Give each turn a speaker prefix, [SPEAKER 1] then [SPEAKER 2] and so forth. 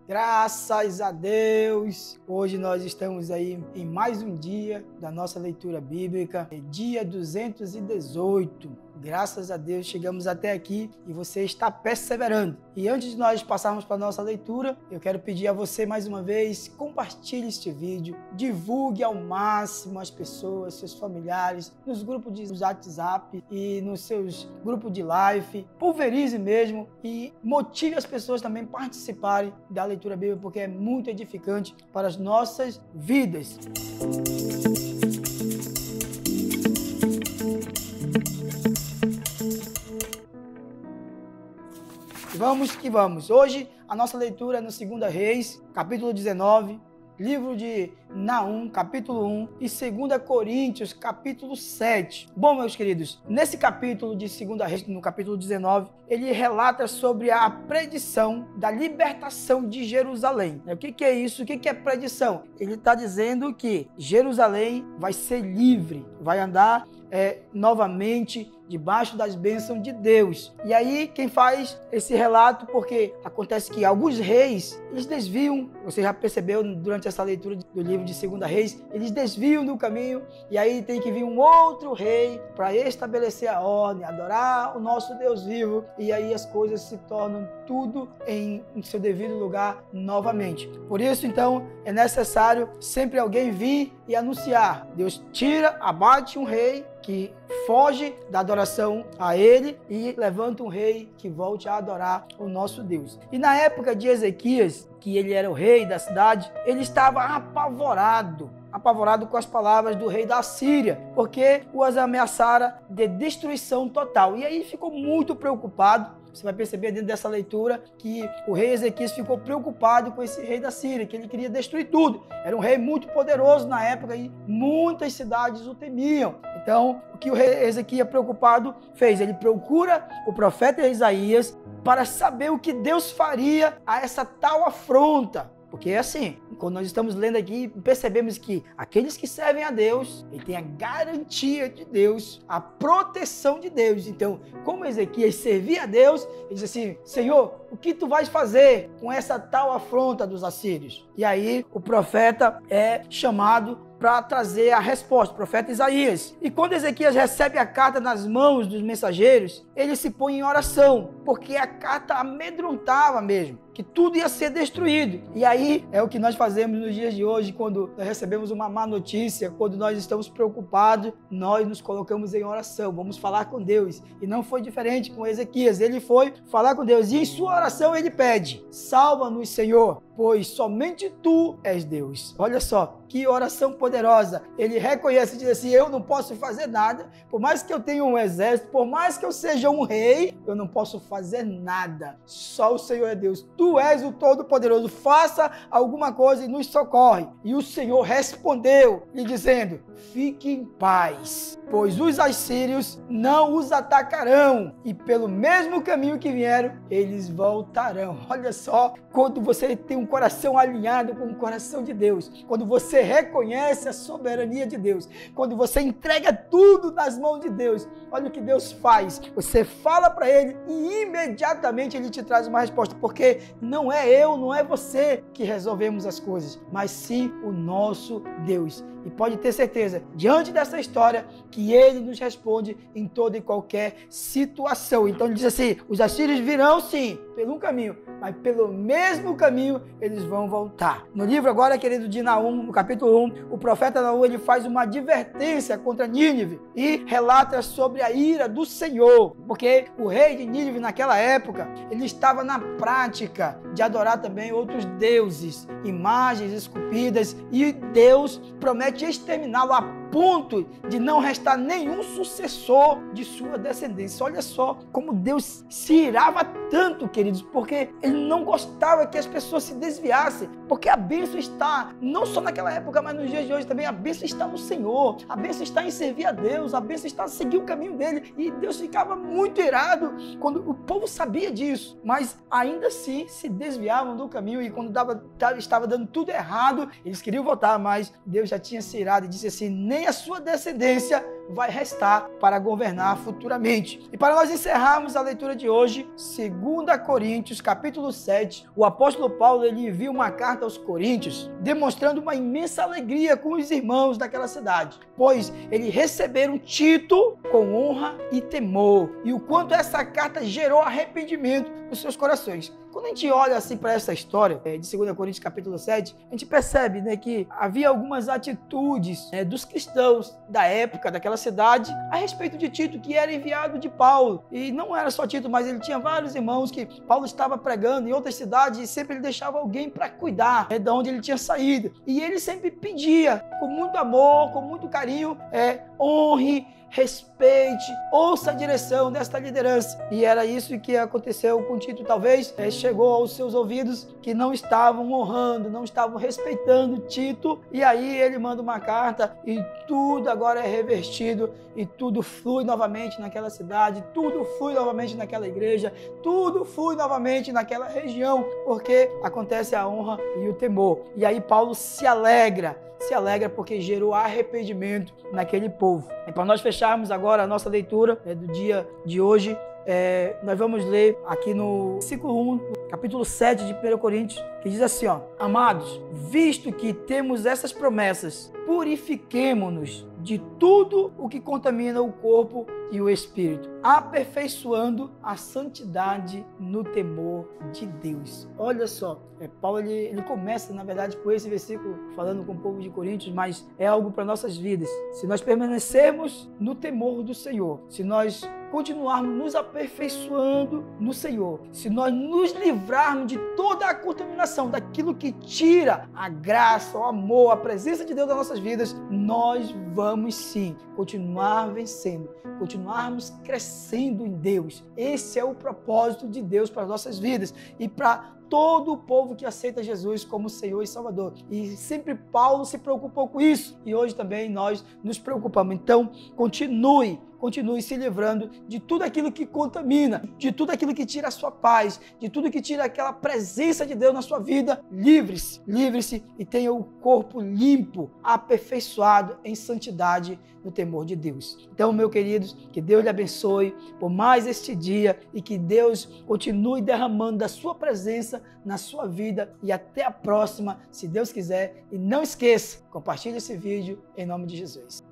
[SPEAKER 1] Graças a Deus, hoje nós estamos aí em mais um dia da nossa leitura bíblica, dia 218. Graças a Deus chegamos até aqui e você está perseverando. E antes de nós passarmos para a nossa leitura, eu quero pedir a você mais uma vez, compartilhe este vídeo, divulgue ao máximo as pessoas, seus familiares, nos grupos de WhatsApp e nos seus grupos de live, pulverize mesmo e motive as pessoas também a participarem da leitura bíblica, porque é muito edificante para as nossas vidas. Vamos que vamos. Hoje a nossa leitura é no 2 Reis, capítulo 19, livro de Naum, capítulo 1 e 2 Coríntios, capítulo 7. Bom, meus queridos, nesse capítulo de 2 Reis, no capítulo 19, ele relata sobre a predição da libertação de Jerusalém. O que é isso? O que é predição? Ele está dizendo que Jerusalém vai ser livre, vai andar novamente debaixo das bênçãos de Deus. E aí quem faz esse relato, porque acontece que alguns reis, eles desviam, você já percebeu durante essa leitura do livro de 2 Reis, eles desviam do caminho e aí tem que vir um outro rei para estabelecer a ordem, adorar o nosso Deus vivo, e aí as coisas se tornam tudo em seu devido lugar novamente. Por isso, então, é necessário sempre alguém vir e anunciar. Deus tira, abate um rei que foge da adoração a ele e levanta um rei que volte a adorar o nosso Deus. E na época de Ezequias, que ele era o rei da cidade, ele estava apavorado com as palavras do rei da Síria, porque os ameaçara de destruição total. E aí ele ficou muito preocupado. Você vai perceber dentro dessa leitura que o rei Ezequias ficou preocupado com esse rei da Síria, que ele queria destruir tudo. Era um rei muito poderoso na época e muitas cidades o temiam. Então, o que o rei Ezequias, preocupado, fez? Ele procura o profeta Isaías para saber o que Deus faria a essa tal afronta. Porque é assim, quando nós estamos lendo aqui, percebemos que aqueles que servem a Deus, ele tem a garantia de Deus, a proteção de Deus. Então, como Ezequias servia a Deus, ele disse assim: Senhor, o que tu vais fazer com essa tal afronta dos assírios? E aí o profeta é chamado para trazer a resposta, o profeta Isaías. E quando Ezequias recebe a carta nas mãos dos mensageiros, ele se põe em oração, porque a carta amedrontava mesmo, que tudo ia ser destruído. E aí é o que nós fazemos nos dias de hoje, quando nós recebemos uma má notícia, quando nós estamos preocupados, nós nos colocamos em oração, vamos falar com Deus. E não foi diferente com Ezequias, ele foi falar com Deus, e em sua oração ele pede: salva-nos, Senhor, pois somente tu és Deus. Olha só, que oração poderosa. Ele reconhece e diz assim: eu não posso fazer nada, por mais que eu tenha um exército, por mais que eu seja um rei, eu não posso fazer nada. Só o Senhor é Deus. Tu és o Todo-Poderoso, faça alguma coisa e nos socorre. E o Senhor respondeu, lhe dizendo: fique em paz, pois os assírios não os atacarão, e pelo mesmo caminho que vieram, eles voltarão. Olha só, quando você tem um coração alinhado com o coração de Deus, quando você reconhece a soberania de Deus, quando você entrega tudo nas mãos de Deus, olha o que Deus faz. Você fala para Ele e imediatamente Ele te traz uma resposta, porque não é eu, não é você que resolvemos as coisas, mas sim o nosso Deus. E pode ter certeza, diante dessa história, que Ele nos responde em toda e qualquer situação. Então ele diz assim: os assírios virão sim, pelo um caminho, mas pelo mesmo caminho eles vão voltar. No livro agora, querido, de Naum, no capítulo 1, o profeta Naum, ele faz uma advertência contra Nínive e relata sobre a ira do Senhor, porque o rei de Nínive naquela época, ele estava na prática de adorar também outros deuses, imagens esculpidas, e Deus promete exterminá-lo a ponto de não restar nenhum sucessor de sua descendência. Olha só como Deus se irava tanto, queridos, porque Ele não gostava que as pessoas se desviassem, porque a bênção está, não só naquela época, mas nos dias de hoje também, a bênção está no Senhor, a bênção está em servir a Deus, a bênção está em seguir o caminho dEle, e Deus ficava muito irado quando o povo sabia disso, mas ainda assim se desviavam do caminho, e quando estava dando tudo errado, eles queriam voltar, mas Deus já tinha se irado e disse assim: nem a sua descendência vai restar para governar futuramente. E para nós encerrarmos a leitura de hoje, 2 Coríntios, capítulo 7, o apóstolo Paulo ele envia uma carta aos Coríntios, demonstrando uma imensa alegria com os irmãos daquela cidade, pois eles receberam Tito com honra e temor, e o quanto essa carta gerou arrependimento nos seus corações. Quando a gente olha assim para essa história de 2 Coríntios capítulo 7, a gente percebe, né, que havia algumas atitudes dos cristãos da época, daquela cidade, a respeito de Tito, que era enviado de Paulo. E não era só Tito, mas ele tinha vários irmãos que Paulo estava pregando em outras cidades e sempre ele deixava alguém para cuidar de onde ele tinha saído. E ele sempre pedia, com muito amor, com muito carinho, honre, respeite, ouça a direção desta liderança. E era isso que aconteceu com Tito. Talvez chegou aos seus ouvidos que não estavam honrando, não estavam respeitando Tito. E aí ele manda uma carta e tudo agora é revertido e tudo flui novamente naquela cidade, tudo flui novamente naquela igreja, tudo flui novamente naquela região, porque acontece a honra e o temor. E aí Paulo se alegra porque gerou arrependimento naquele povo. E para nós fecharmos agora a nossa leitura do dia de hoje, nós vamos ler aqui no versículo 1, capítulo 7 de 1 Coríntios, que diz assim, amados, visto que temos essas promessas, purifiquemo-nos de tudo o que contamina o corpo e o espírito, aperfeiçoando a santidade no temor de Deus. Olha só, Paulo ele começa, na verdade, com esse versículo, falando com o povo de Coríntios, mas é algo para nossas vidas. Se nós permanecermos no temor do Senhor, se nós continuarmos nos aperfeiçoando no Senhor, se nós nos livrarmos de toda a contaminação, daquilo que tira a graça, o amor, a presença de Deus nas nossas vidas, nós vamos sim continuar vencendo, continuarmos crescendo em Deus. Esse é o propósito de Deus para as nossas vidas e para todo o povo que aceita Jesus como Senhor e Salvador. E sempre Paulo se preocupou com isso. E hoje também nós nos preocupamos. Então, continue se livrando de tudo aquilo que contamina, de tudo aquilo que tira a sua paz, de tudo que tira aquela presença de Deus na sua vida. Livre-se e tenha o corpo limpo, aperfeiçoado em santidade no temor de Deus. Então, meus queridos, que Deus lhe abençoe por mais este dia e que Deus continue derramando da sua presença na sua vida e até a próxima, se Deus quiser. E não esqueça, compartilhe esse vídeo em nome de Jesus.